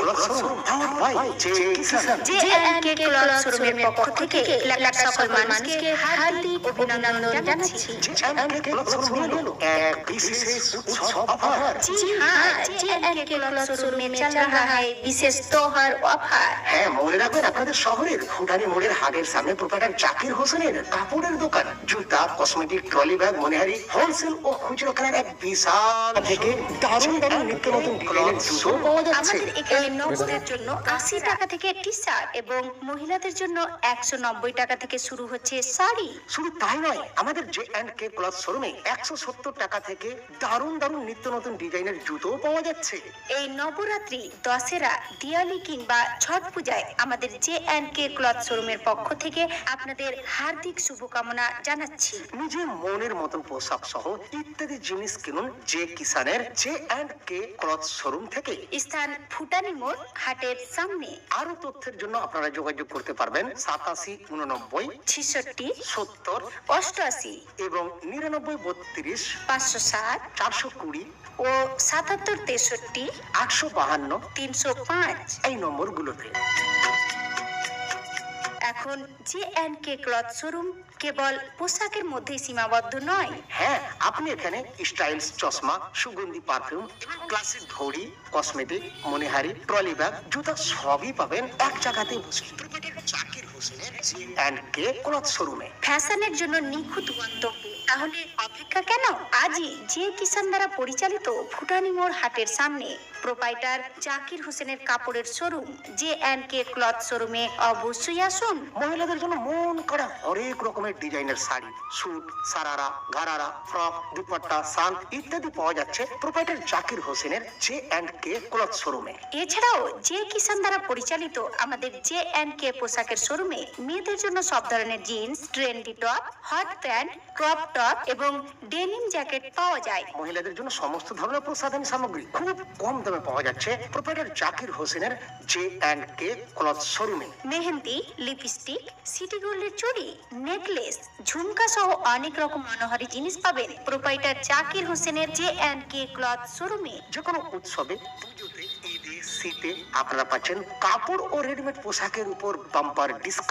Cloth showroom ভাই জে&কে cloth শোরুমের পক্ষ থেকে এলাকার সকল মানুষকে হার্দিক অভিনন্দন জানাচ্ছি। জে&কে ক্লথ শোরুম এলো এক বিশেষ উৎসব অফার। जी हाँ, जे&के क्लॉथ शोरूम में चल रहा है विशेष त्योहार ऑफर। হ্যাঁ, মনে রাখবেন আপনাদের শহরের ফুটানি মোড়ের হাটের সামনে প্রোপাইটার জাকির হোসেনের কাপড়ের দোকান, জুতা, কসমেটিক, ট্রলি ব্যাগ, মনিহারি, হোলসেল ও খুচরো কেনার এক বিশাল থেকে দারুণ দারুণ নিত্য নতুন ডিজাইনের জুতো পাওয়া যাচ্ছে। আমাদের এখানে নবদের জন্য 80 টাকা থেকে টি শার্ট এবং মহিলাদের জন্য 190 টাকা থেকে শুরু হচ্ছে শাড়ি। শুধু তাই নয়, আমাদের জে&কে ক্লথ শোরুমে 170 টাকা থেকে দারুণ দারুণ নিত্য নতুন ডিজাইনের জুতো পাওয়া যাচ্ছে। এই নবরাত্রি, দশেরা, দিওয়ালি কিংবা ছট পূজায় আমাদের জে&কে ক্লথ শোরুমের পক্ষ থেকে আপনাদের হার্দিক শুভকামনা জানাচ্ছি। নিজের মনের মতন পোশাক সহ ইত্যাদি জিনিস কিনুন জে কিষানের জে&কে ক্লথ শোরুম থেকে। স্থান ফুটানি মোড়, হাটের সামনে। আরো তথ্যের জন্য আপনারা যোগাযোগ করতে পারবেন 87 89 66 70 88 এবং 99 32 507 420 ও 77 63 852 305 এই নম্বরগুলোতে। এখন জে&কে ক্লথ শোরুম কেবল পোশাকের মধ্যেই সীমাবদ্ধ নয়। হ্যাঁ, আপনি এখানে স্টাইলস চশমা, সুগন্ধি পারফিউম, ক্লাসিক ঘড়ি, কসমেটিক, মনিহারি, ট্রলি ব্যাগ, জুতা সবই পাবেন এক জায়গাতে বসে। জাকির হোসেনের জে&কে ক্লথ শোরুমে। ফ্যাশনের জন্য নিখুঁত গন্তব্য, তাহলে অপেক্ষা কেন? আজই যে কিষান দ্বারা পরিচালিত ফুটানি মোড় হাটের সামনে প্রোপাইটার জাকির হোসেনের কাপড়ের শোরুম জে&কে ক্লথ শোরুমে অবশ্যই আসুন। মহিলাদের জন্য মন করা হরেক রকমের ডিজাইনের শাড়ি, স্যুট, সারারা, গারারা, ফ্রক, দুপাট্টা, শাল ইত্যাদি পাওয়া যাচ্ছে প্রোপাইটার জাকির হোসেনের জে&কে ক্লথ শোরুমে। এছাড়াও যে কিষান দ্বারা পরিচালিত আমাদের জে&কে পোশাকের শোরুমে মেয়েদের জন্য সব ধরনের jeans, trendy top, hot pant, crop top এবং ডেনিম জ্যাকেট পাওয়া যায়। মহিলাদের জন্য সমস্ত ধরনের প্রসাধনী সামগ্রী খুব কম দামে পাওয়া যাচ্ছে প্রোপাইটার জাকির হোসেনের জে&কে ক্লথ শোরুমে। মেহেন্দি, লিপস্টিক, সিটি গোল্ডের চুড়ি, নেকলেস, ঝুমকা সহ অনেক রকম মনোহারী জিনিস পাবেন প্রোপাইটার জাকির হোসেনের জে&কে ক্লথ শোরুমে। যে কোনো উৎসবে, পুজোতে, ঈদে, শীতে আপনারা পাচ্ছেন কাপড় ও রেডিমেড পোশাকের উপর বাম্পার ডিসকাউন্ট।